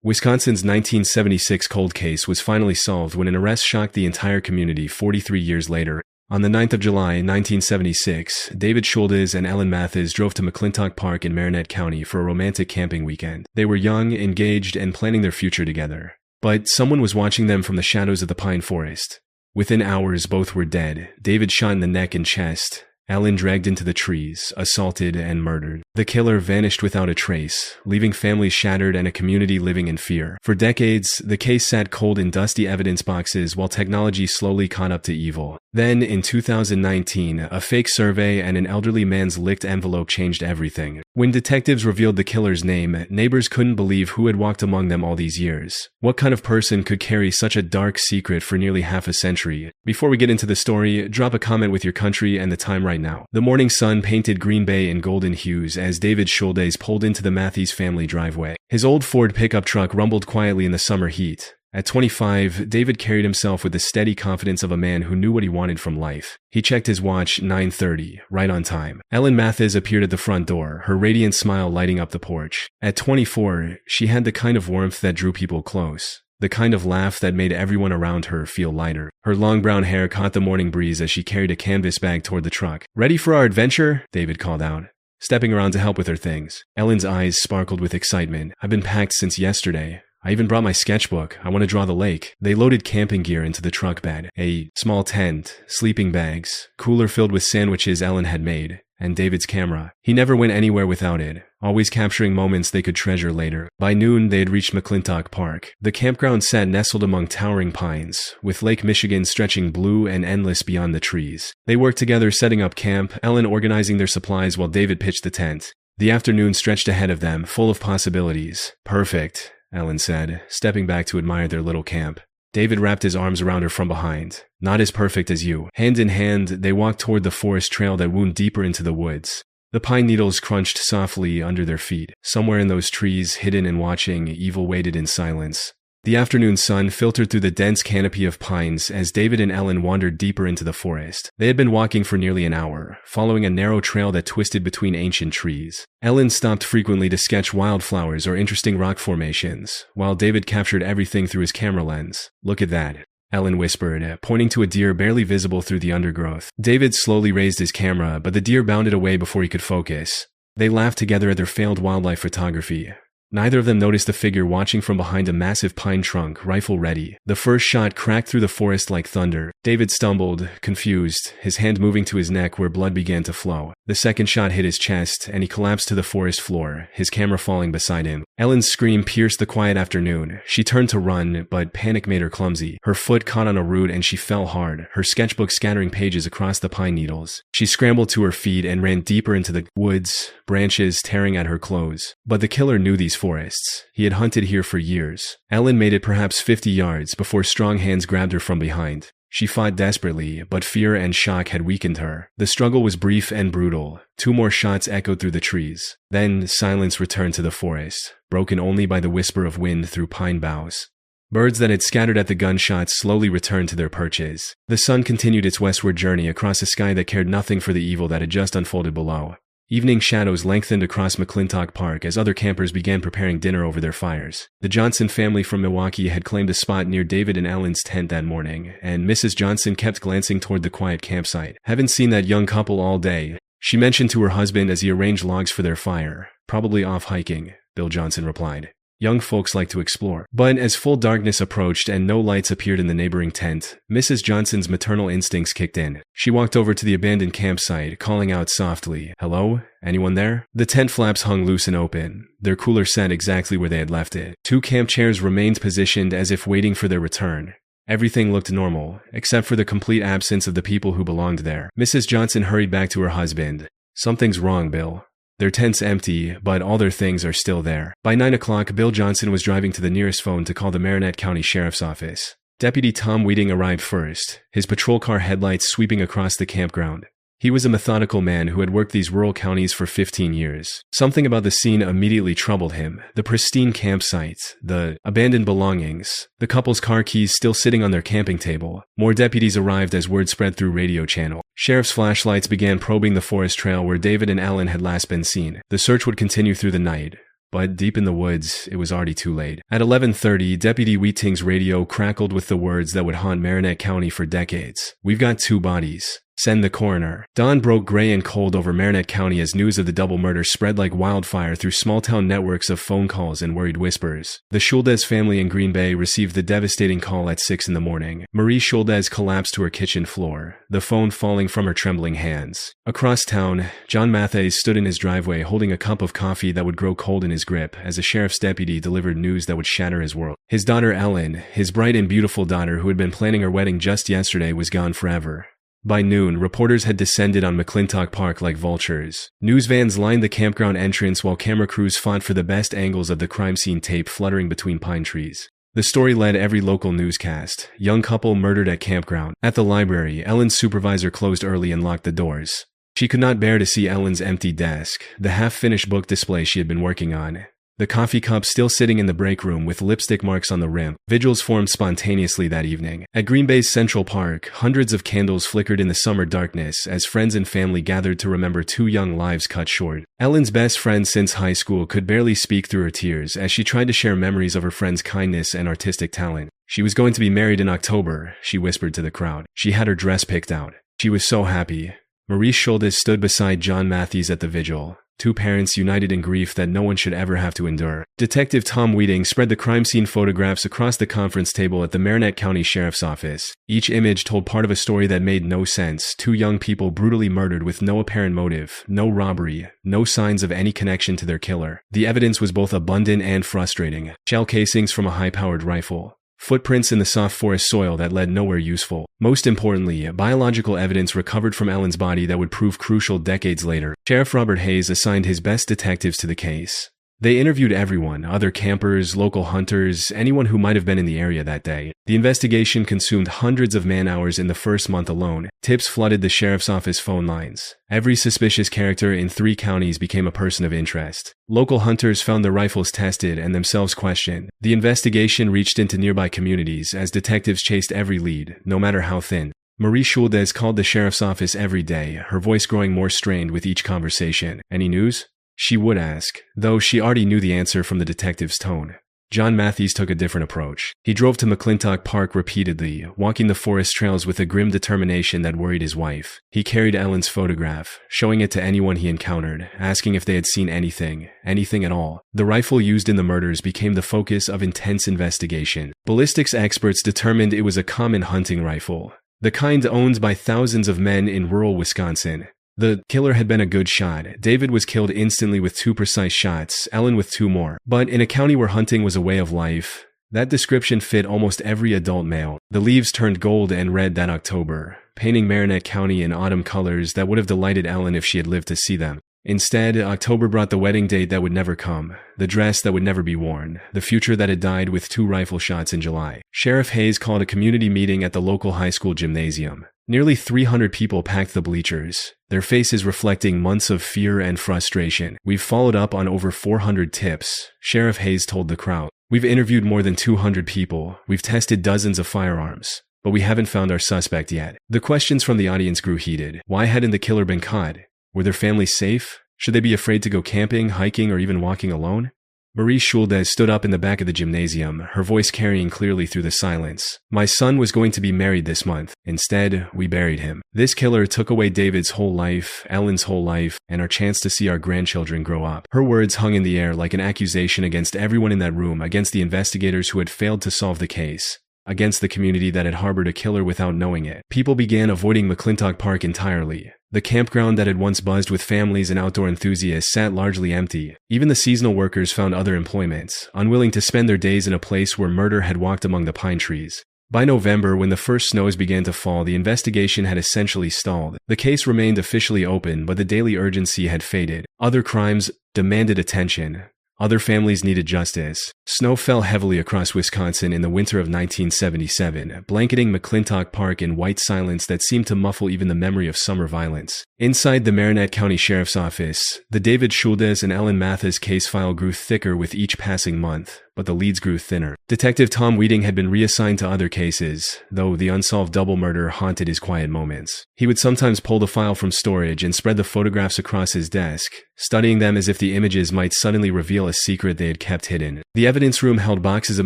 Wisconsin's 1976 cold case was finally solved when an arrest shocked the entire community 43 years later. On the 9th of July, 1976, David Schuldes and Ellen Matheys drove to McClintock Park in Marinette County for a romantic camping weekend. They were young, engaged, and planning their future together. But someone was watching them from the shadows of the pine forest. Within hours, both were dead, David shot in the neck and chest, Ellen dragged into the trees, assaulted and murdered. The killer vanished without a trace, leaving families shattered and a community living in fear. For decades, the case sat cold in dusty evidence boxes while technology slowly caught up to evil. Then, in 2019, a fake survey and an elderly man's licked envelope changed everything. When detectives revealed the killer's name, neighbors couldn't believe who had walked among them all these years. What kind of person could carry such a dark secret for nearly half a century? Before we get into the story, drop a comment with your country and the time right now. The morning sun painted Green Bay in golden hues as David Schuldes pulled into the Matheys family driveway. His old Ford pickup truck rumbled quietly in the summer heat. At 25, David carried himself with the steady confidence of a man who knew what he wanted from life. He checked his watch, 9:30, right on time. Ellen Matheys appeared at the front door, her radiant smile lighting up the porch. At 24, she had the kind of warmth that drew people close. The kind of laugh that made everyone around her feel lighter. Her long brown hair caught the morning breeze as she carried a canvas bag toward the truck. "Ready for our adventure?" David called out, stepping around to help with her things. Ellen's eyes sparkled with excitement. "I've been packed since yesterday. I even brought my sketchbook. I want to draw the lake." They loaded camping gear into the truck bed. A small tent, sleeping bags, cooler filled with sandwiches Ellen had made, and David's camera. He never went anywhere without it, always capturing moments they could treasure later. By noon, they had reached McClintock Park. The campground sat nestled among towering pines, with Lake Michigan stretching blue and endless beyond the trees. They worked together setting up camp, Ellen organizing their supplies while David pitched the tent. The afternoon stretched ahead of them, full of possibilities. "Perfect," Ellen said, stepping back to admire their little camp. David wrapped his arms around her from behind. "Not as perfect as you." Hand in hand, they walked toward the forest trail that wound deeper into the woods. The pine needles crunched softly under their feet. Somewhere in those trees, hidden and watching, evil waited in silence. The afternoon sun filtered through the dense canopy of pines as David and Ellen wandered deeper into the forest. They had been walking for nearly an hour, following a narrow trail that twisted between ancient trees. Ellen stopped frequently to sketch wildflowers or interesting rock formations, while David captured everything through his camera lens. "Look at that," Ellen whispered, pointing to a deer barely visible through the undergrowth. David slowly raised his camera, but the deer bounded away before he could focus. They laughed together at their failed wildlife photography. Neither of them noticed a figure watching from behind a massive pine trunk, rifle ready. The first shot cracked through the forest like thunder. David stumbled, confused, his hand moving to his neck where blood began to flow. The second shot hit his chest, and he collapsed to the forest floor, his camera falling beside him. Ellen's scream pierced the quiet afternoon. She turned to run, but panic made her clumsy. Her foot caught on a root and she fell hard, her sketchbook scattering pages across the pine needles. She scrambled to her feet and ran deeper into the woods, branches tearing at her clothes. But the killer knew these forests. He had hunted here for years. Ellen made it perhaps 50 yards before strong hands grabbed her from behind. She fought desperately, but fear and shock had weakened her. The struggle was brief and brutal. 2 more shots echoed through the trees. Then silence returned to the forest, broken only by the whisper of wind through pine boughs. Birds that had scattered at the gunshots slowly returned to their perches. The sun continued its westward journey across a sky that cared nothing for the evil that had just unfolded below. Evening shadows lengthened across McClintock Park as other campers began preparing dinner over their fires. The Johnson family from Milwaukee had claimed a spot near David and Ellen's tent that morning, and Mrs. Johnson kept glancing toward the quiet campsite. "Haven't seen that young couple all day," she mentioned to her husband as he arranged logs for their fire. "Probably off hiking," Bill Johnson replied. "Young folks like to explore." But as full darkness approached and no lights appeared in the neighboring tent, Mrs. Johnson's maternal instincts kicked in. She walked over to the abandoned campsite, calling out softly, "Hello? Anyone there?" The tent flaps hung loose and open, their cooler set exactly where they had left it. 2 camp chairs remained positioned as if waiting for their return. Everything looked normal, except for the complete absence of the people who belonged there. Mrs. Johnson hurried back to her husband. "Something's wrong, Bill. Their tent's empty, but all their things are still there." By 9 o'clock, Bill Johnson was driving to the nearest phone to call the Marinette County Sheriff's Office. Deputy Tom Weeding arrived first, his patrol car headlights sweeping across the campground. He was a methodical man who had worked these rural counties for 15 years. Something about the scene immediately troubled him. The pristine campsite, the abandoned belongings, the couple's car keys still sitting on their camping table. More deputies arrived as word spread through radio channel. Sheriff's flashlights began probing the forest trail where David and Ellen had last been seen. The search would continue through the night. But deep in the woods, it was already too late. At 11:30, Deputy Wheating's radio crackled with the words that would haunt Marinette County for decades. "We've got 2 bodies. Send the coroner." Dawn broke gray and cold over Marinette County as news of the double murder spread like wildfire through small-town networks of phone calls and worried whispers. The Schuldes family in Green Bay received the devastating call at 6 in the morning. Marie Schuldes collapsed to her kitchen floor, the phone falling from her trembling hands. Across town, John Matheys stood in his driveway holding a cup of coffee that would grow cold in his grip as a sheriff's deputy delivered news that would shatter his world. His daughter Ellen, his bright and beautiful daughter who had been planning her wedding just yesterday, was gone forever. By noon, reporters had descended on McClintock Park like vultures. News vans lined the campground entrance while camera crews fought for the best angles of the crime scene tape fluttering between pine trees. The story led every local newscast. Young couple murdered at campground. At the library, Ellen's supervisor closed early and locked the doors. She could not bear to see Ellen's empty desk, the half-finished book display she had been working on. The coffee cup still sitting in the break room with lipstick marks on the rim. Vigils formed spontaneously that evening. At Green Bay's Central Park, hundreds of candles flickered in the summer darkness as friends and family gathered to remember 2 young lives cut short. Ellen's best friend since high school could barely speak through her tears as she tried to share memories of her friend's kindness and artistic talent. She was going to be married in October, she whispered to the crowd. She had her dress picked out. She was so happy. Marie Schuldes stood beside John Matheys at the vigil. 2 parents united in grief that no one should ever have to endure. Detective Tom Wheating spread the crime scene photographs across the conference table at the Marinette County Sheriff's Office. Each image told part of a story that made no sense. 2 young people brutally murdered with no apparent motive, no robbery, no signs of any connection to their killer. The evidence was both abundant and frustrating. Shell casings from a high-powered rifle. Footprints in the soft forest soil that led nowhere useful. Most importantly, biological evidence recovered from Ellen's body that would prove crucial decades later. Sheriff Robert Hayes assigned his best detectives to the case. They interviewed everyone, other campers, local hunters, anyone who might have been in the area that day. The investigation consumed hundreds of man-hours in the first month alone. Tips flooded the sheriff's office phone lines. Every suspicious character in 3 counties became a person of interest. Local hunters found their rifles tested and themselves questioned. The investigation reached into nearby communities as detectives chased every lead, no matter how thin. Marie Schuldes called the sheriff's office every day, her voice growing more strained with each conversation. "Any news?" she would ask, though she already knew the answer from the detective's tone. John Matheys took a different approach. He drove to McClintock Park repeatedly, walking the forest trails with a grim determination that worried his wife. He carried Ellen's photograph, showing it to anyone he encountered, asking if they had seen anything at all. The rifle used in the murders became the focus of intense investigation. Ballistics experts determined it was a common hunting rifle, the kind owned by thousands of men in rural Wisconsin. The killer had been a good shot. David was killed instantly with 2 precise shots, Ellen with 2 more. But in a county where hunting was a way of life, that description fit almost every adult male. The leaves turned gold and red that October, painting Marinette County in autumn colors that would have delighted Ellen if she had lived to see them. Instead, October brought the wedding date that would never come, the dress that would never be worn, the future that had died with 2 rifle shots in July. Sheriff Hayes called a community meeting at the local high school gymnasium. Nearly 300 people packed the bleachers, their faces reflecting months of fear and frustration. "We've followed up on over 400 tips," Sheriff Hayes told the crowd. "We've interviewed more than 200 people. We've tested dozens of firearms. But we haven't found our suspect yet." The questions from the audience grew heated. Why hadn't the killer been caught? Were their families safe? Should they be afraid to go camping, hiking, or even walking alone? Marie Schuldes stood up in the back of the gymnasium, her voice carrying clearly through the silence. "My son was going to be married this month. Instead, we buried him. This killer took away David's whole life, Ellen's whole life, and our chance to see our grandchildren grow up." Her words hung in the air like an accusation against everyone in that room, against the investigators who had failed to solve the case, against the community that had harbored a killer without knowing it. People began avoiding McClintock Park entirely. The campground that had once buzzed with families and outdoor enthusiasts sat largely empty. Even the seasonal workers found other employments, unwilling to spend their days in a place where murder had walked among the pine trees. By November, when the first snows began to fall, the investigation had essentially stalled. The case remained officially open, but the daily urgency had faded. Other crimes demanded attention. Other families needed justice. Snow fell heavily across Wisconsin in the winter of 1977, blanketing McClintock Park in white silence that seemed to muffle even the memory of summer violence. Inside the Marinette County Sheriff's Office, the David Schuldes and Ellen Matheys case file grew thicker with each passing month, but the leads grew thinner. Detective Tom Weeding had been reassigned to other cases, though the unsolved double murder haunted his quiet moments. He would sometimes pull the file from storage and spread the photographs across his desk, studying them as if the images might suddenly reveal a secret they had kept hidden. The evidence room held boxes of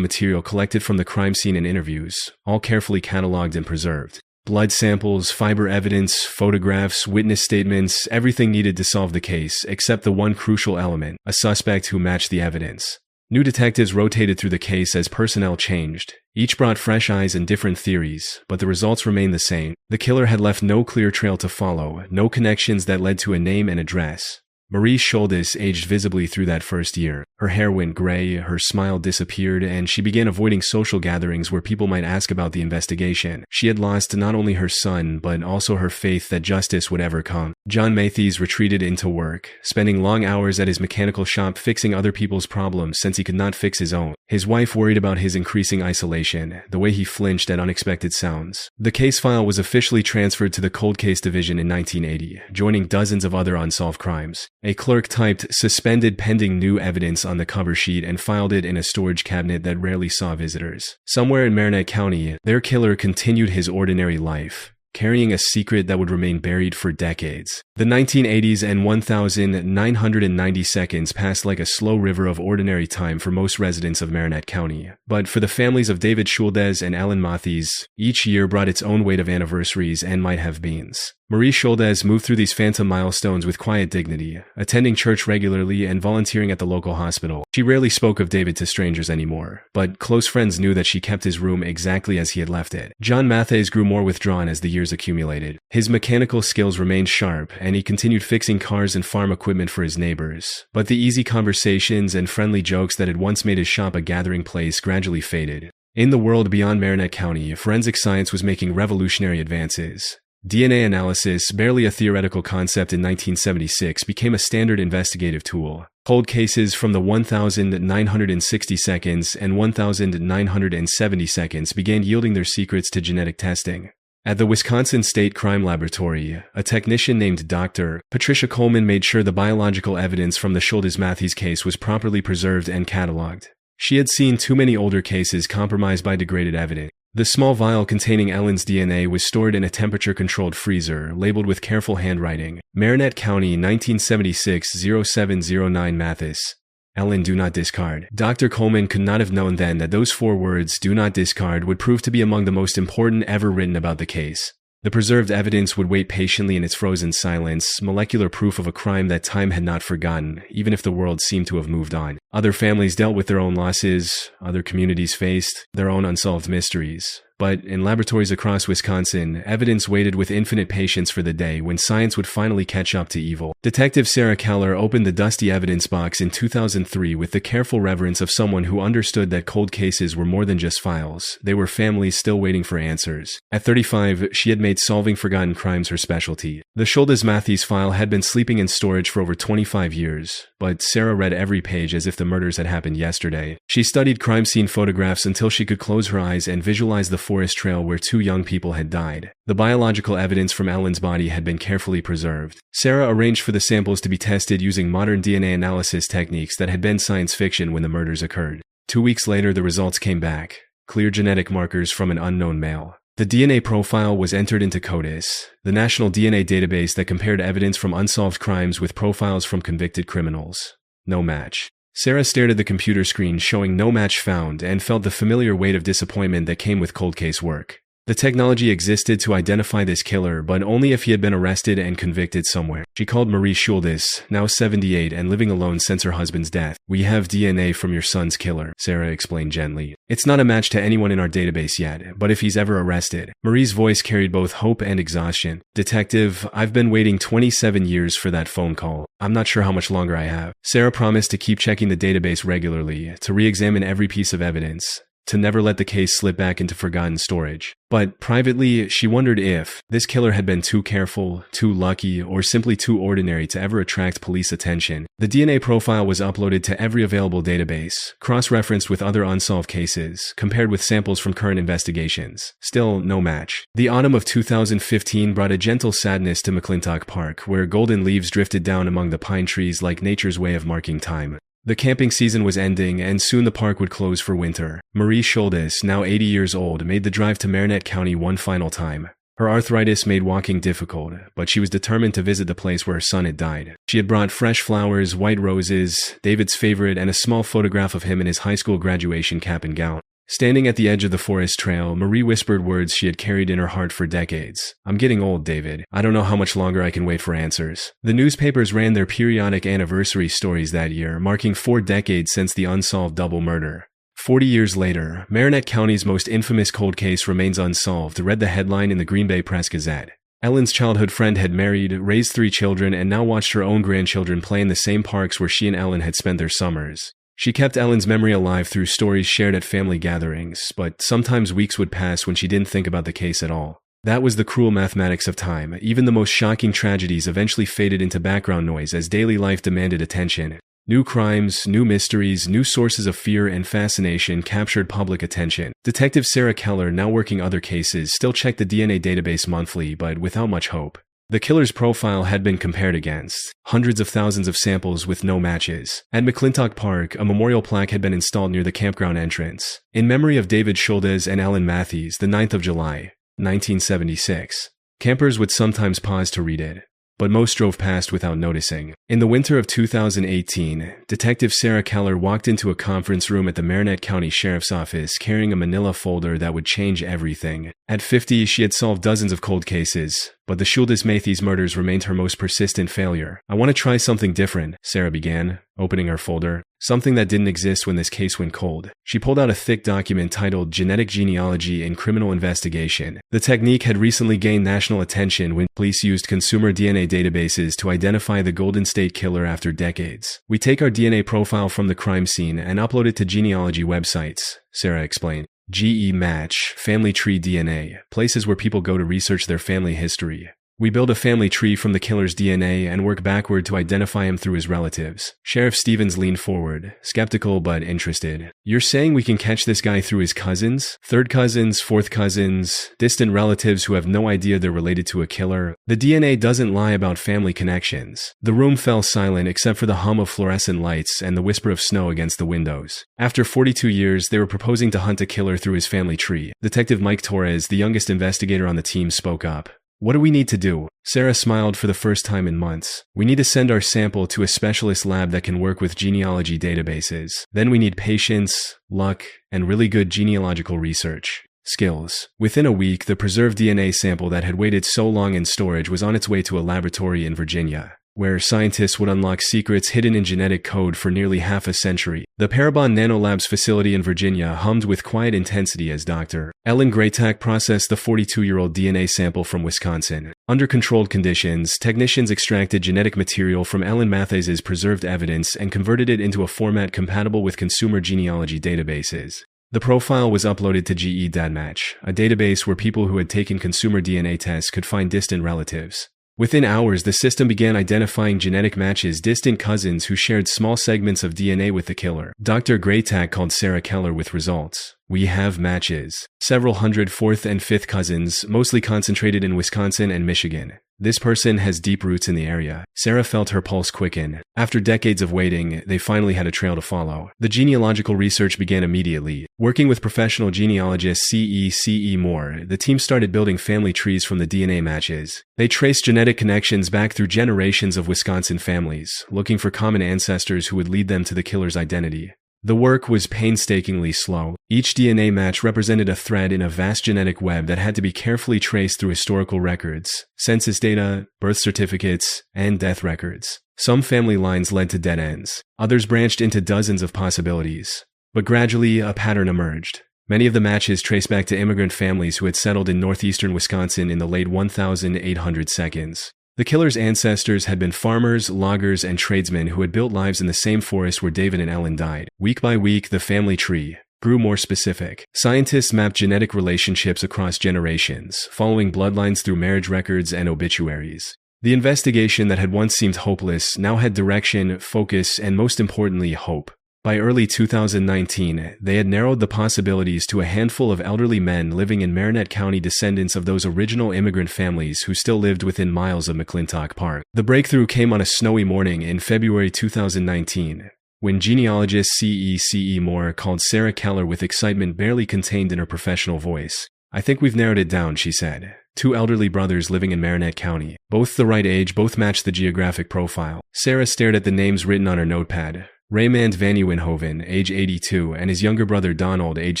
material collected from the crime scene and interviews, all carefully cataloged and preserved. Blood samples, fiber evidence, photographs, witness statements, everything needed to solve the case, except the one crucial element, a suspect who matched the evidence. New detectives rotated through the case as personnel changed. Each brought fresh eyes and different theories, but the results remained the same. The killer had left no clear trail to follow, no connections that led to a name and address. Marie Schuldes aged visibly through that first year. Her hair went gray, her smile disappeared, and she began avoiding social gatherings where people might ask about the investigation. She had lost not only her son, but also her faith that justice would ever come. John Matheys retreated into work, spending long hours at his mechanical shop fixing other people's problems since he could not fix his own. His wife worried about his increasing isolation, the way he flinched at unexpected sounds. The case file was officially transferred to the Cold Case Division in 1980, joining dozens of other unsolved crimes. A clerk typed "suspended pending new evidence" on the cover sheet and filed it in a storage cabinet that rarely saw visitors. Somewhere in Marinette County, their killer continued his ordinary life, carrying a secret that would remain buried for decades. The 1980s and 1,990 seconds passed like a slow river of ordinary time for most residents of Marinette County. But for the families of David Schuldes and Ellen Matheys, each year brought its own weight of anniversaries and might-have-beens. Marie Schuldes moved through these phantom milestones with quiet dignity, attending church regularly and volunteering at the local hospital. She rarely spoke of David to strangers anymore, but close friends knew that she kept his room exactly as he had left it. John Matheys grew more withdrawn as the years accumulated. His mechanical skills remained sharp, and he continued fixing cars and farm equipment for his neighbors. But the easy conversations and friendly jokes that had once made his shop a gathering place gradually faded. In the world beyond Marinette County, forensic science was making revolutionary advances. DNA analysis, barely a theoretical concept in 1976, became a standard investigative tool. Cold cases from the 1,960 seconds and 1,970 seconds began yielding their secrets to genetic testing. At the Wisconsin State Crime Laboratory, a technician named Dr. Patricia Coleman made sure the biological evidence from the Schuldes-Matheys case was properly preserved and cataloged. She had seen too many older cases compromised by degraded evidence. The small vial containing Ellen's DNA was stored in a temperature-controlled freezer, labeled with careful handwriting. Marinette County, 1976-0709 Matheys. Ellen, do not discard. Dr. Coleman could not have known then that those 4 words, do not discard, would prove to be among the most important ever written about the case. The preserved evidence would wait patiently in its frozen silence, molecular proof of a crime that time had not forgotten, even if the world seemed to have moved on. Other families dealt with their own losses, other communities faced their own unsolved mysteries. But in laboratories across Wisconsin, evidence waited with infinite patience for the day when science would finally catch up to evil. Detective Sarah Keller opened the dusty evidence box in 2003 with the careful reverence of someone who understood that cold cases were more than just files. They were families still waiting for answers. At 35, she had made solving forgotten crimes her specialty. The Schuldes-Matheys file had been sleeping in storage for over 25 years, but Sarah read every page as if the murders had happened yesterday. She studied crime scene photographs until she could close her eyes and visualize the forest trail where 2 young people had died. The biological evidence from Ellen's body had been carefully preserved. Sarah arranged for the samples to be tested using modern DNA analysis techniques that had been science fiction when the murders occurred. 2 weeks later, the results came back. Clear genetic markers from an unknown male. The DNA profile was entered into CODIS, the national DNA database that compared evidence from unsolved crimes with profiles from convicted criminals. No match. Sarah stared at the computer screen showing no match found and felt the familiar weight of disappointment that came with cold case work. The technology existed to identify this killer, but only if he had been arrested and convicted somewhere. She called Marie Schuldes, now 78 and living alone since her husband's death. "We have DNA from your son's killer," Sarah explained gently. "It's not a match to anyone in our database yet, but if he's ever arrested." Marie's voice carried both hope and exhaustion. "Detective, I've been waiting 27 years for that phone call. I'm not sure how much longer I have." Sarah promised to keep checking the database regularly, to re-examine every piece of evidence, to never let the case slip back into forgotten storage. But privately, she wondered if this killer had been too careful, too lucky, or simply too ordinary to ever attract police attention. The DNA profile was uploaded to every available database, cross-referenced with other unsolved cases, compared with samples from current investigations. Still, no match. The autumn of 2015 brought a gentle sadness to McClintock Park, where golden leaves drifted down among the pine trees like nature's way of marking time. The camping season was ending, and soon the park would close for winter. Marie Schuldes, now 80 years old, made the drive to Marinette County one final time. Her arthritis made walking difficult, but she was determined to visit the place where her son had died. She had brought fresh flowers, white roses, David's favorite, and a small photograph of him in his high school graduation cap and gown. Standing at the edge of the forest trail, Marie whispered words she had carried in her heart for decades. "I'm getting old, David. I don't know how much longer I can wait for answers." The newspapers ran their periodic anniversary stories that year, marking 4 decades since the unsolved double murder. 40 years later, Marinette County's most infamous cold case remains unsolved, read the headline in the Green Bay Press-Gazette. Ellen's childhood friend had married, raised 3 children, and now watched her own grandchildren play in the same parks where she and Ellen had spent their summers. She kept Ellen's memory alive through stories shared at family gatherings, but sometimes weeks would pass when she didn't think about the case at all. That was the cruel mathematics of time. Even the most shocking tragedies eventually faded into background noise as daily life demanded attention. New crimes, new mysteries, new sources of fear and fascination captured public attention. Detective Sarah Keller, now working other cases, still checked the DNA database monthly, but without much hope. The killer's profile had been compared against hundreds of thousands of samples with no matches. At McClintock Park, a memorial plaque had been installed near the campground entrance, in memory of David Schuldes and Ellen Matheys, the 9th of July, 1976. Campers would sometimes pause to read it, but most drove past without noticing. In the winter of 2018, Detective Sarah Keller walked into a conference room at the Marinette County Sheriff's Office carrying a manila folder that would change everything. At 50, she had solved dozens of cold cases, but the Schuldes Matheys murders remained her most persistent failure. "I want to try something different," Sarah began, opening her folder. Something that didn't exist when this case went cold. She pulled out a thick document titled Genetic Genealogy in Criminal Investigation. The technique had recently gained national attention when police used consumer DNA databases to identify the Golden State Killer after decades. "We take our DNA profile from the crime scene and upload it to genealogy websites," Sarah explained. GE Match, Family Tree DNA, places where people go to research their family history. "We build a family tree from the killer's DNA and work backward to identify him through his relatives." Sheriff Stevens leaned forward, skeptical but interested. "You're saying we can catch this guy through his cousins? Third cousins, fourth cousins, distant relatives who have no idea they're related to a killer? The DNA doesn't lie about family connections." The room fell silent except for the hum of fluorescent lights and the whisper of snow against the windows. After 42 years, they were proposing to hunt a killer through his family tree. Detective Mike Torres, the youngest investigator on the team, spoke up. "What do we need to do?" Sarah smiled for the first time in months. "We need to send our sample to a specialist lab that can work with genealogy databases. Then we need patience, luck, and really good genealogical research skills." Within a week, the preserved DNA sample that had waited so long in storage was on its way to a laboratory in Virginia, where scientists would unlock secrets hidden in genetic code for nearly half a century. The Parabon Nanolabs facility in Virginia hummed with quiet intensity as Dr. Ellen Graytack processed the 42-year-old DNA sample from Wisconsin. Under controlled conditions, technicians extracted genetic material from Ellen Matheys' preserved evidence and converted it into a format compatible with consumer genealogy databases. The profile was uploaded to GE DatMatch, a database where people who had taken consumer DNA tests could find distant relatives. Within hours, the system began identifying genetic matches, distant cousins who shared small segments of DNA with the killer. Dr. Graytack called Sarah Keller with results. "We have matches. Several hundred fourth and fifth cousins, mostly concentrated in Wisconsin and Michigan. This person has deep roots in the area." Sarah felt her pulse quicken. After decades of waiting, they finally had a trail to follow. The genealogical research began immediately. Working with professional genealogist C.E. Moore, the team started building family trees from the DNA matches. They traced genetic connections back through generations of Wisconsin families, looking for common ancestors who would lead them to the killer's identity. The work was painstakingly slow. Each DNA match represented a thread in a vast genetic web that had to be carefully traced through historical records, census data, birth certificates, and death records. Some family lines led to dead ends. Others branched into dozens of possibilities. But gradually, a pattern emerged. Many of the matches traced back to immigrant families who had settled in northeastern Wisconsin in the late 1800s. The killer's ancestors had been farmers, loggers, and tradesmen who had built lives in the same forest where David and Ellen died. Week by week, the family tree grew more specific. Scientists mapped genetic relationships across generations, following bloodlines through marriage records and obituaries. The investigation that had once seemed hopeless now had direction, focus, and most importantly, hope. By early 2019, they had narrowed the possibilities to a handful of elderly men living in Marinette County, descendants of those original immigrant families who still lived within miles of McClintock Park. The breakthrough came on a snowy morning in February 2019, When genealogist C.E. Moore called Sarah Keller with excitement barely contained in her professional voice. "I think we've narrowed it down," she said. Two elderly brothers living in Marinette County. Both the right age, both matched the geographic profile. Sarah stared at the names written on her notepad. Raymond van Nieuwenhoven, age 82, and his younger brother Donald, age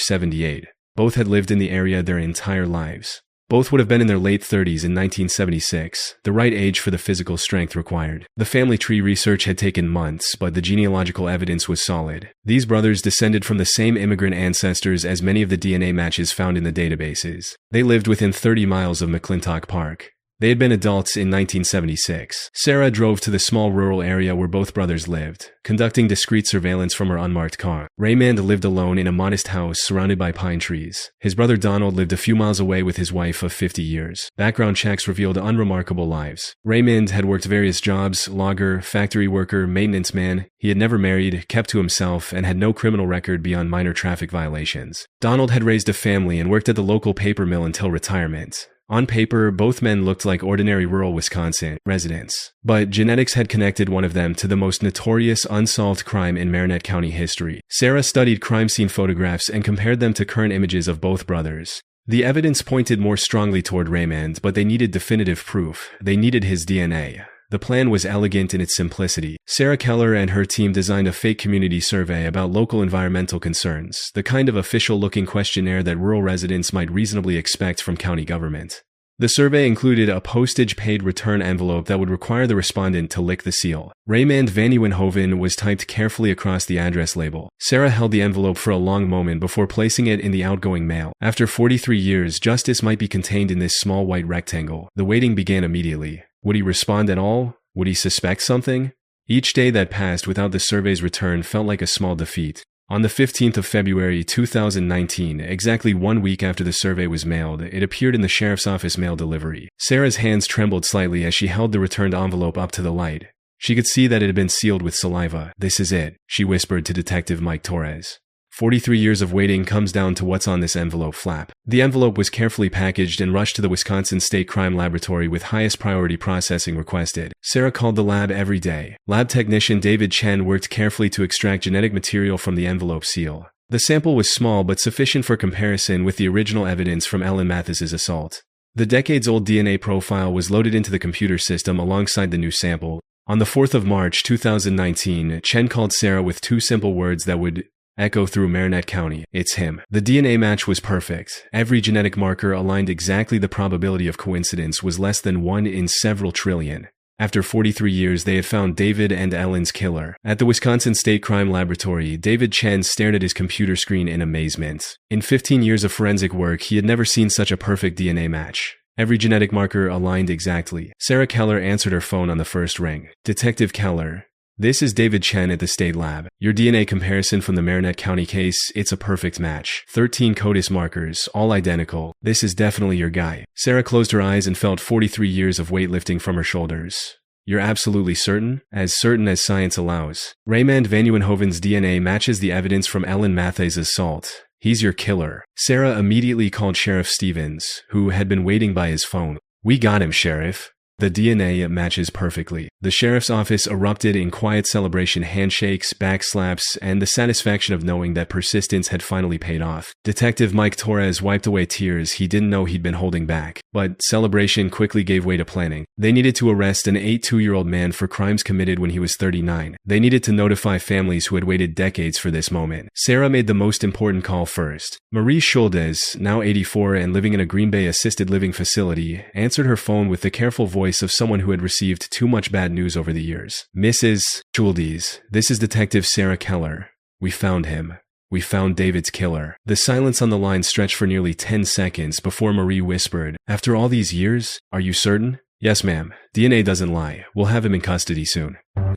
78. Both had lived in the area their entire lives. Both would have been in their late 30s in 1976, the right age for the physical strength required. The family tree research had taken months, but the genealogical evidence was solid. These brothers descended from the same immigrant ancestors as many of the DNA matches found in the databases. They lived within 30 miles of McClintock Park. They had been adults in 1976. Sarah drove to the small rural area where both brothers lived, conducting discreet surveillance from her unmarked car. Raymond lived alone in a modest house surrounded by pine trees. His brother Donald lived a few miles away with his wife of 50 years. Background checks revealed unremarkable lives. Raymond had worked various jobs: logger, factory worker, maintenance man. He had never married, kept to himself, and had no criminal record beyond minor traffic violations. Donald had raised a family and worked at the local paper mill until retirement. On paper, both men looked like ordinary rural Wisconsin residents, but genetics had connected one of them to the most notorious unsolved crime in Marinette County history. Sarah studied crime scene photographs and compared them to current images of both brothers. The evidence pointed more strongly toward Raymond, but they needed definitive proof. They needed his DNA. The plan was elegant in its simplicity. Sarah Keller and her team designed a fake community survey about local environmental concerns, the kind of official-looking questionnaire that rural residents might reasonably expect from county government. The survey included a postage-paid return envelope that would require the respondent to lick the seal. Raymond van Nieuwenhoven was typed carefully across the address label. Sarah held the envelope for a long moment before placing it in the outgoing mail. After 43 years, justice might be contained in this small white rectangle. The waiting began immediately. Would he respond at all? Would he suspect something? Each day that passed without the survey's return felt like a small defeat. On the 15th of February 2019, exactly 1 week after the survey was mailed, it appeared in the sheriff's office mail delivery. Sarah's hands trembled slightly as she held the returned envelope up to the light. She could see that it had been sealed with saliva. "This is it," she whispered to Detective Mike Torres. 43 years of waiting comes down to what's on this envelope flap. The envelope was carefully packaged and rushed to the Wisconsin State Crime Laboratory with highest priority processing requested. Sarah called the lab every day. Lab technician David Chen worked carefully to extract genetic material from the envelope seal. The sample was small but sufficient for comparison with the original evidence from Ellen Matheys' assault. The decades-old DNA profile was loaded into the computer system alongside the new sample. On the 4th of March 2019, Chen called Sarah with two simple words that would echo through Marinette County. "It's him." The DNA match was perfect. Every genetic marker aligned exactly. The probability of coincidence was less than 1 in several trillion. After 43 years, they had found David and Ellen's killer. At the Wisconsin State Crime Laboratory, David Chen stared at his computer screen in amazement. In 15 years of forensic work, he had never seen such a perfect DNA match. Every genetic marker aligned exactly. Sarah Keller answered her phone on the first ring. "Detective Keller, this is David Chen at the state lab. Your DNA comparison from the Marinette County case, it's a perfect match. 13 CODIS markers, all identical. This is definitely your guy." Sarah closed her eyes and felt 43 years of weight lifting from her shoulders. "You're absolutely certain? As certain as science allows. Raymond van Nieuwenhoven's DNA matches the evidence from Ellen Matheys' assault. He's your killer." Sarah immediately called Sheriff Stevens, who had been waiting by his phone. "We got him, Sheriff. The DNA matches perfectly." The sheriff's office erupted in quiet celebration, handshakes, backslaps, and the satisfaction of knowing that persistence had finally paid off. Detective Mike Torres wiped away tears he didn't know he'd been holding back. But celebration quickly gave way to planning. They needed to arrest an 82-year-old man for crimes committed when he was 39. They needed to notify families who had waited decades for this moment. Sarah made the most important call first. Marie Schuldes, now 84 and living in a Green Bay assisted living facility, answered her phone with the careful voice of someone who had received too much bad news over the years. "Mrs. Schuldes, this is Detective Sarah Keller. We found him. We found David's killer." The silence on the line stretched for nearly 10 seconds before Marie whispered, "After all these years, are you certain?" "Yes, ma'am. DNA doesn't lie. We'll have him in custody soon."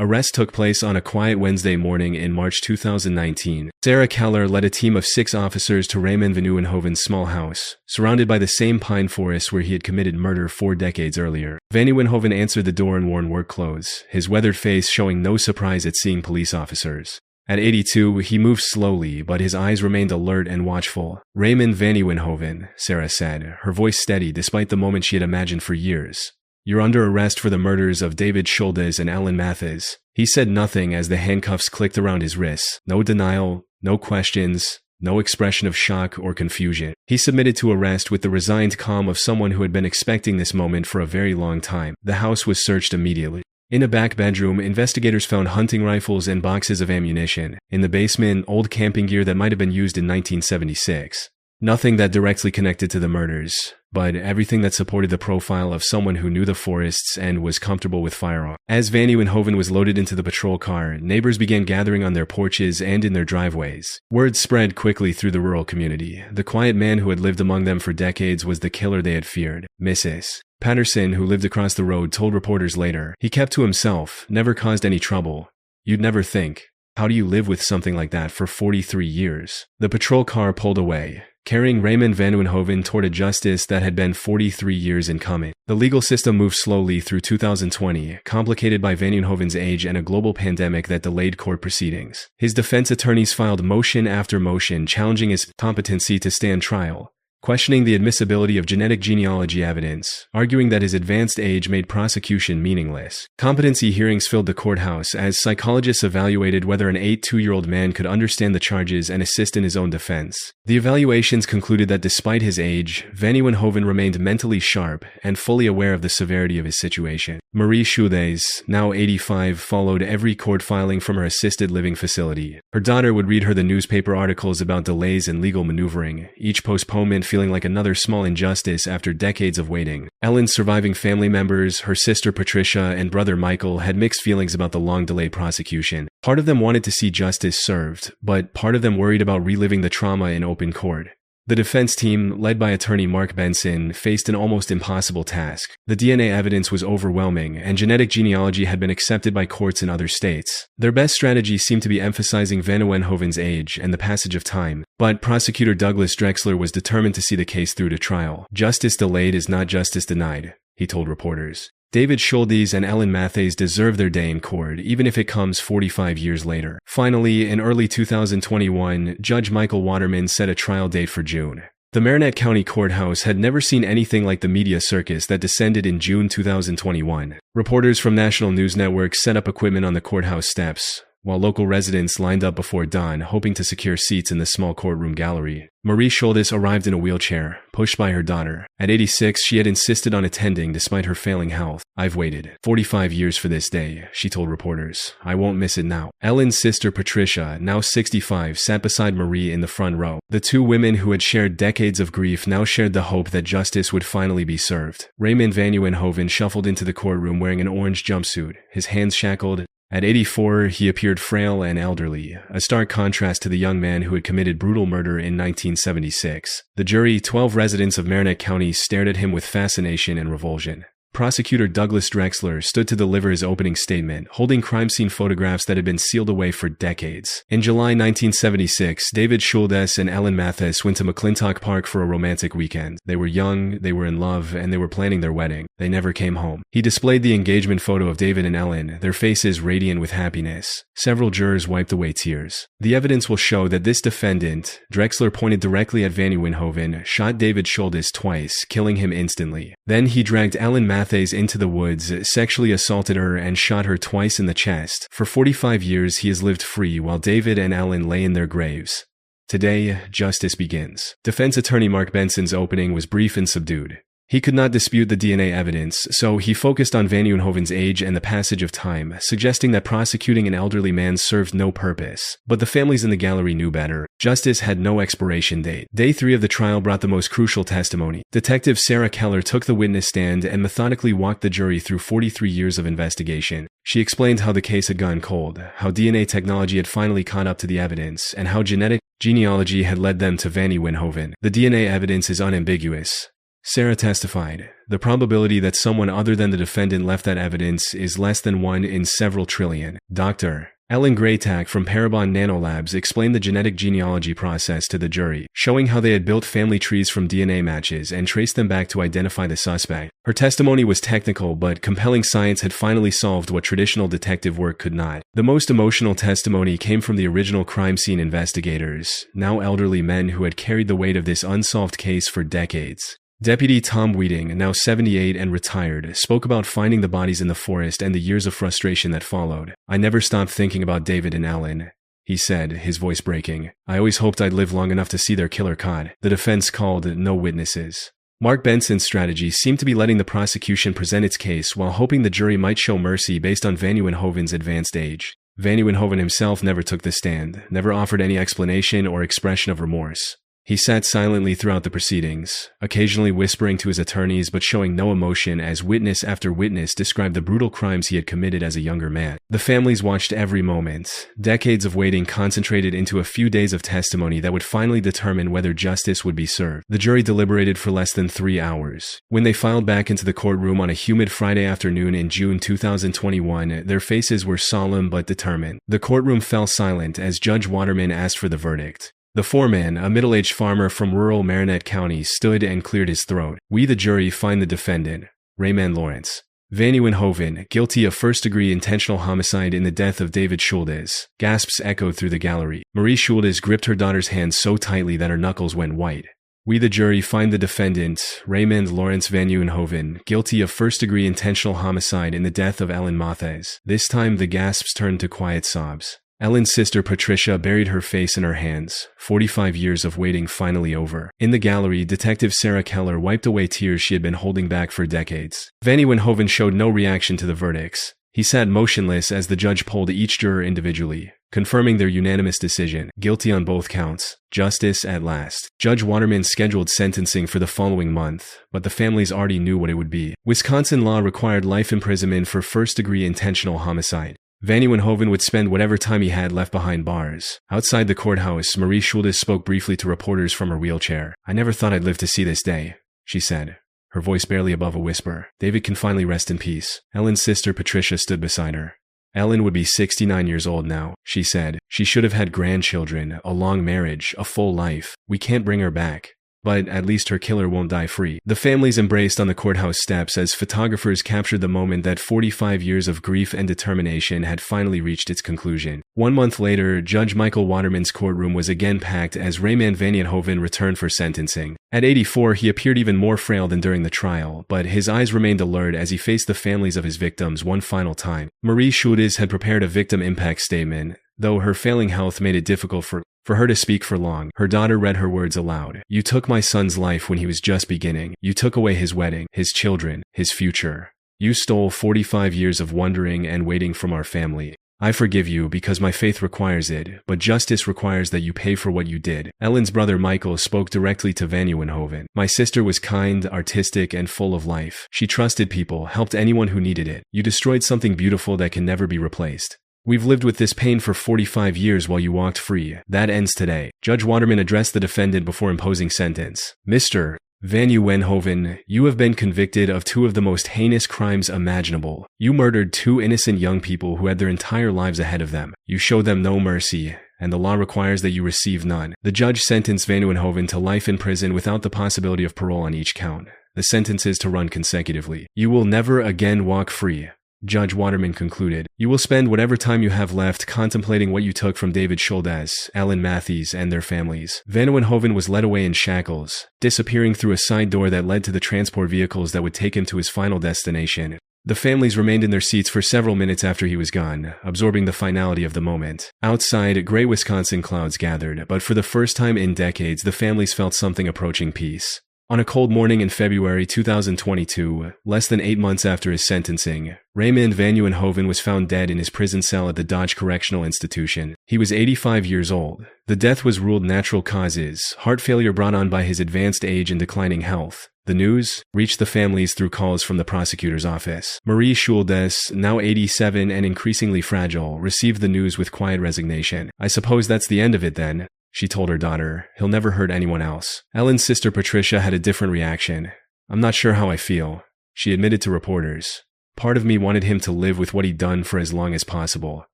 Arrest took place on a quiet Wednesday morning in March 2019. Sarah Keller led a team of 6 officers to Raymond van Nieuwenhoven's small house, surrounded by the same pine forest where he had committed murder 4 decades earlier. Van Nieuwenhoven answered the door in worn work clothes, his weathered face showing no surprise at seeing police officers. At 82, he moved slowly, but his eyes remained alert and watchful. "Raymond van Nieuwenhoven," Sarah said, her voice steady despite the moment she had imagined for years. "You're under arrest for the murders of David Schuldes and Ellen Matheys." He said nothing as the handcuffs clicked around his wrists. No denial, no questions, no expression of shock or confusion. He submitted to arrest with the resigned calm of someone who had been expecting this moment for a very long time. The house was searched immediately. In a back bedroom, investigators found hunting rifles and boxes of ammunition. In the basement, old camping gear that might have been used in 1976. Nothing that directly connected to the murders, but everything that supported the profile of someone who knew the forests and was comfortable with firearms. As Van Nieuwenhoven was loaded into the patrol car, neighbors began gathering on their porches and in their driveways. Word spread quickly through the rural community. The quiet man who had lived among them for decades was the killer they had feared. Mrs. Patterson, who lived across the road, told reporters later, "He kept to himself, never caused any trouble. You'd never think. How do you live with something like that for 43 years? The patrol car pulled away, carrying Raymond Van Nieuwenhoven toward a justice that had been 43 years in coming. The legal system moved slowly through 2020, complicated by Van Nieuwenhoven's age and a global pandemic that delayed court proceedings. His defense attorneys filed motion after motion challenging his competency to stand trial, questioning the admissibility of genetic genealogy evidence, arguing that his advanced age made prosecution meaningless. Competency hearings filled the courthouse as psychologists evaluated whether an 82-year-old man could understand the charges and assist in his own defense. The evaluations concluded that despite his age, Van Nieuwenhoven remained mentally sharp and fully aware of the severity of his situation. Marie Schuldes, now 85, followed every court filing from her assisted living facility. Her daughter would read her the newspaper articles about delays and legal maneuvering, each postponement feeling like another small injustice after decades of waiting. Ellen's surviving family members, her sister Patricia and brother Michael, had mixed feelings about the long-delayed prosecution. Part of them wanted to see justice served, but part of them worried about reliving the trauma in open court. The defense team, led by attorney Mark Benson, faced an almost impossible task. The DNA evidence was overwhelming, and genetic genealogy had been accepted by courts in other states. Their best strategy seemed to be emphasizing Van Nieuwenhoven's age and the passage of time, but prosecutor Douglas Drexler was determined to see the case through to trial. "Justice delayed is not justice denied," he told reporters. David Schuldes and Ellen Matheys deserve their day in court, even if it comes 45 years later. Finally, in early 2021, Judge Michael Waterman set a trial date for June. The Marinette County Courthouse had never seen anything like the media circus that descended in June 2021. Reporters from national news networks set up equipment on the courthouse steps, while local residents lined up before dawn, hoping to secure seats in the small courtroom gallery. Marie Schuldes arrived in a wheelchair, pushed by her daughter. At 86, she had insisted on attending despite her failing health. "I've waited 45 years for this day," she told reporters. "I won't miss it now." Ellen's sister Patricia, now 65, sat beside Marie in the front row. The two women who had shared decades of grief now shared the hope that justice would finally be served. Raymond Van Nieuwenhoven shuffled into the courtroom wearing an orange jumpsuit, his hands shackled. At 84, he appeared frail and elderly, a stark contrast to the young man who had committed brutal murder in 1976. The jury, 12 residents of Marinette County, stared at him with fascination and revulsion. Prosecutor Douglas Drexler stood to deliver his opening statement, holding crime scene photographs that had been sealed away for decades. In July 1976, David Schuldes and Ellen Matheys went to McClintock Park for a romantic weekend. They were young, they were in love, and they were planning their wedding. They never came home. He displayed the engagement photo of David and Ellen, their faces radiant with happiness. Several jurors wiped away tears. The evidence will show that this defendant, Drexler pointed directly at Van Nieuwenhoven, shot David Schuldes twice, killing him instantly. Then he dragged Ellen Matheys into the woods, sexually assaulted her, and shot her twice in the chest. For 45 years, he has lived free while David and Ellen lay in their graves. Today, justice begins. Defense attorney Mark Benson's opening was brief and subdued. He could not dispute the DNA evidence, so he focused on Van Nieuwenhoven's age and the passage of time, suggesting that prosecuting an elderly man served no purpose. But the families in the gallery knew better. Justice had no expiration date. Day 3 of the trial brought the most crucial testimony. Detective Sarah Keller took the witness stand and methodically walked the jury through 43 years of investigation. She explained how the case had gone cold, how DNA technology had finally caught up to the evidence, and how genetic genealogy had led them to Van Nieuwenhoven. The DNA evidence is unambiguous. Sarah testified, "The probability that someone other than the defendant left that evidence is less than 1 in several trillion." Dr. Ellen Graytak from Parabon Nanolabs explained the genetic genealogy process to the jury, showing how they had built family trees from DNA matches and traced them back to identify the suspect. Her testimony was technical, but compelling science had finally solved what traditional detective work could not. The most emotional testimony came from the original crime scene investigators, now elderly men who had carried the weight of this unsolved case for decades. Deputy Tom Wheating, now 78 and retired, spoke about finding the bodies in the forest and the years of frustration that followed. "I never stopped thinking about David and Ellen," he said, his voice breaking. "I always hoped I'd live long enough to see their killer caught." The defense called no witnesses. Mark Benson's strategy seemed to be letting the prosecution present its case while hoping the jury might show mercy based on Van Nieuwenhoven's advanced age. Van Nieuwenhoven himself never took the stand, never offered any explanation or expression of remorse. He sat silently throughout the proceedings, occasionally whispering to his attorneys but showing no emotion as witness after witness described the brutal crimes he had committed as a younger man. The families watched every moment. Decades of waiting concentrated into a few days of testimony that would finally determine whether justice would be served. The jury deliberated for less than 3 hours. When they filed back into the courtroom on a humid Friday afternoon in June 2021, their faces were solemn but determined. The courtroom fell silent as Judge Waterman asked for the verdict. The foreman, a middle-aged farmer from rural Marinette County, stood and cleared his throat. "We, the jury, find the defendant, Raymond Lawrence Van Nieuwenhoven, guilty of first-degree intentional homicide in the death of David Schuldes." Gasps echoed through the gallery. Marie Schuldes gripped her daughter's hand so tightly that her knuckles went white. "We, the jury, find the defendant, Raymond Lawrence Van Nieuwenhoven, guilty of first-degree intentional homicide in the death of Ellen Matheys." This time, the gasps turned to quiet sobs. Ellen's sister Patricia buried her face in her hands, 45 years of waiting finally over. In the gallery, Detective Sarah Keller wiped away tears she had been holding back for decades. Van Nieuwenhoven showed no reaction to the verdicts. He sat motionless as the judge polled each juror individually, confirming their unanimous decision, guilty on both counts. Justice at last. Judge Waterman scheduled sentencing for the following month, but the families already knew what it would be. Wisconsin law required life imprisonment for first-degree intentional homicide. Van Nieuwenhoven would spend whatever time he had left behind bars. Outside the courthouse, Marie Schuldes spoke briefly to reporters from her wheelchair. "I never thought I'd live to see this day," she said, her voice barely above a whisper. "David can finally rest in peace." Ellen's sister Patricia stood beside her. "Ellen would be 69 years old now," she said. "She should have had grandchildren, a long marriage, a full life. We can't bring her back. But at least her killer won't die free." The families embraced on the courthouse steps as photographers captured the moment that 45 years of grief and determination had finally reached its conclusion. 1 month later, Judge Michael Waterman's courtroom was again packed as Raymond Van Nieuwenhoven returned for sentencing. At 84, he appeared even more frail than during the trial, but his eyes remained alert as he faced the families of his victims one final time. Marie Schuldes had prepared a victim impact statement, though her failing health made it difficult for her to speak for long. Her daughter read her words aloud. "You took my son's life when he was just beginning. You took away his wedding, his children, his future. You stole 45 years of wondering and waiting from our family. I forgive you because my faith requires it, but justice requires that you pay for what you did." Ellen's brother Michael spoke directly to Van Nieuwenhoven. "My sister was kind, artistic, and full of life. She trusted people, helped anyone who needed it. You destroyed something beautiful that can never be replaced. We've lived with this pain for 45 years while you walked free. That ends today." Judge Waterman addressed the defendant before imposing sentence. "Mr. Van Nieuwenhoven, you have been convicted of 2 of the most heinous crimes imaginable. You murdered 2 innocent young people who had their entire lives ahead of them. You showed them no mercy, and the law requires that you receive none." The judge sentenced Van Nieuwenhoven to life in prison without the possibility of parole on each count. The sentences to run consecutively. "You will never again walk free," Judge Waterman concluded. "You will spend whatever time you have left contemplating what you took from David Schuldes, Ellen Matheys, and their families." Van Nieuwenhoven was led away in shackles, disappearing through a side door that led to the transport vehicles that would take him to his final destination. The families remained in their seats for several minutes after he was gone, absorbing the finality of the moment. Outside, gray Wisconsin clouds gathered, but for the first time in decades, the families felt something approaching peace. On a cold morning in February 2022, less than 8 months after his sentencing, Raymond Van Nieuwenhoven was found dead in his prison cell at the Dodge Correctional Institution. He was 85 years old. The death was ruled natural causes, heart failure brought on by his advanced age and declining health. The news reached the families through calls from the prosecutor's office. Marie Schuldes, now 87 and increasingly fragile, received the news with quiet resignation. "I suppose that's the end of it then," she told her daughter. "He'll never hurt anyone else." Ellen's sister Patricia had a different reaction. "I'm not sure how I feel," she admitted to reporters. "Part of me wanted him to live with what he'd done for as long as possible.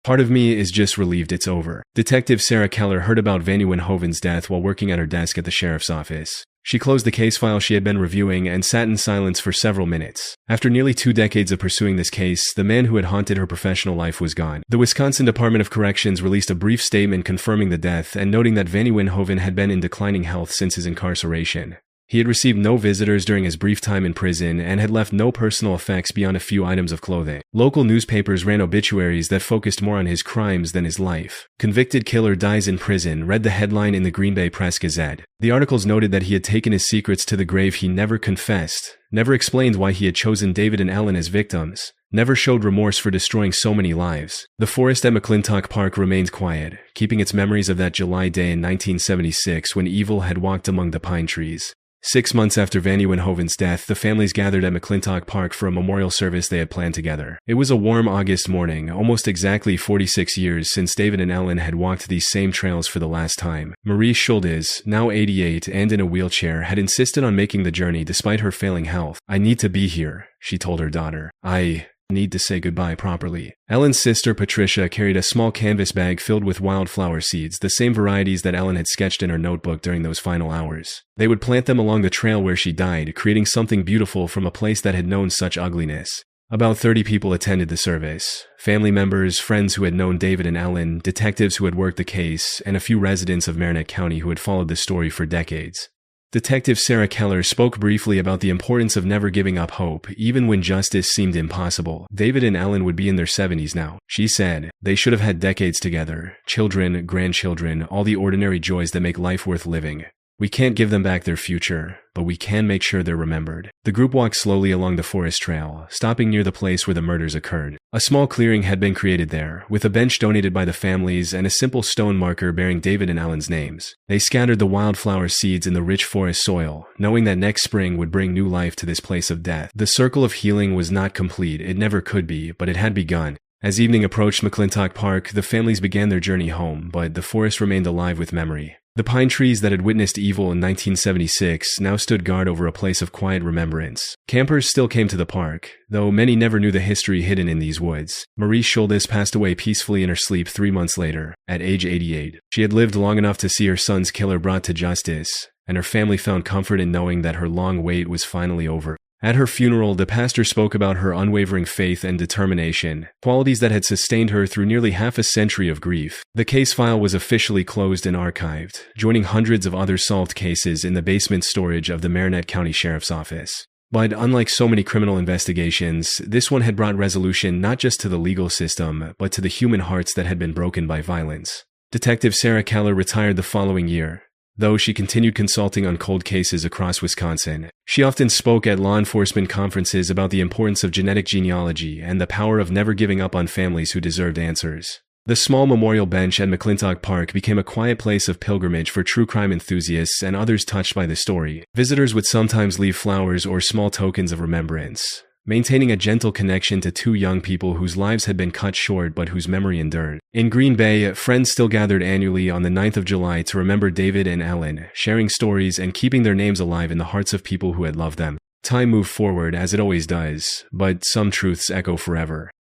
Part of me is just relieved it's over." Detective Sarah Keller heard about Van Nieuwenhoven's death while working at her desk at the sheriff's office. She closed the case file she had been reviewing and sat in silence for several minutes. After nearly 2 decades of pursuing this case, the man who had haunted her professional life was gone. The Wisconsin Department of Corrections released a brief statement confirming the death and noting that Van Nieuwenhoven had been in declining health since his incarceration. He had received no visitors during his brief time in prison and had left no personal effects beyond a few items of clothing. Local newspapers ran obituaries that focused more on his crimes than his life. "Convicted killer dies in prison," read the headline in the Green Bay Press-Gazette. The articles noted that he had taken his secrets to the grave. He never confessed, never explained why he had chosen David and Ellen as victims, never showed remorse for destroying so many lives. The forest at McClintock Park remained quiet, keeping its memories of that July day in 1976 when evil had walked among the pine trees. 6 months after Van Nieuwenhoven's death, the families gathered at McClintock Park for a memorial service they had planned together. It was a warm August morning, almost exactly 46 years since David and Ellen had walked these same trails for the last time. Marie Schuldes, now 88 and in a wheelchair, had insisted on making the journey despite her failing health. "I need to be here," she told her daughter. "I need to say goodbye properly." Ellen's sister Patricia carried a small canvas bag filled with wildflower seeds, the same varieties that Ellen had sketched in her notebook during those final hours. They would plant them along the trail where she died, creating something beautiful from a place that had known such ugliness. About 30 people attended the service. Family members, friends who had known David and Ellen, detectives who had worked the case, and a few residents of Marinette County who had followed the story for decades. Detective Sarah Keller spoke briefly about the importance of never giving up hope, even when justice seemed impossible. David and Ellen would be in their 70s now. She said, "They should have had decades together. Children, grandchildren, all the ordinary joys that make life worth living. We can't give them back their future, but we can make sure they're remembered." The group walked slowly along the forest trail, stopping near the place where the murders occurred. A small clearing had been created there, with a bench donated by the families and a simple stone marker bearing David and Ellen's names. They scattered the wildflower seeds in the rich forest soil, knowing that next spring would bring new life to this place of death. The circle of healing was not complete, it never could be, but it had begun. As evening approached McClintock Park, the families began their journey home, but the forest remained alive with memory. The pine trees that had witnessed evil in 1976 now stood guard over a place of quiet remembrance. Campers still came to the park, though many never knew the history hidden in these woods. Marie Schuldes passed away peacefully in her sleep 3 months later, at age 88. She had lived long enough to see her son's killer brought to justice, and her family found comfort in knowing that her long wait was finally over. At her funeral, the pastor spoke about her unwavering faith and determination, qualities that had sustained her through nearly half a century of grief. The case file was officially closed and archived, joining hundreds of other solved cases in the basement storage of the Marinette County Sheriff's Office. But unlike so many criminal investigations, this one had brought resolution not just to the legal system, but to the human hearts that had been broken by violence. Detective Sarah Keller retired the following year. Though she continued consulting on cold cases across Wisconsin, she often spoke at law enforcement conferences about the importance of genetic genealogy and the power of never giving up on families who deserved answers. The small memorial bench at McClintock Park became a quiet place of pilgrimage for true crime enthusiasts and others touched by the story. Visitors would sometimes leave flowers or small tokens of remembrance, maintaining a gentle connection to two young people whose lives had been cut short but whose memory endured. In Green Bay, friends still gathered annually on the 9th of July to remember David and Ellen, sharing stories and keeping their names alive in the hearts of people who had loved them. Time moved forward, as it always does, but some truths echo forever.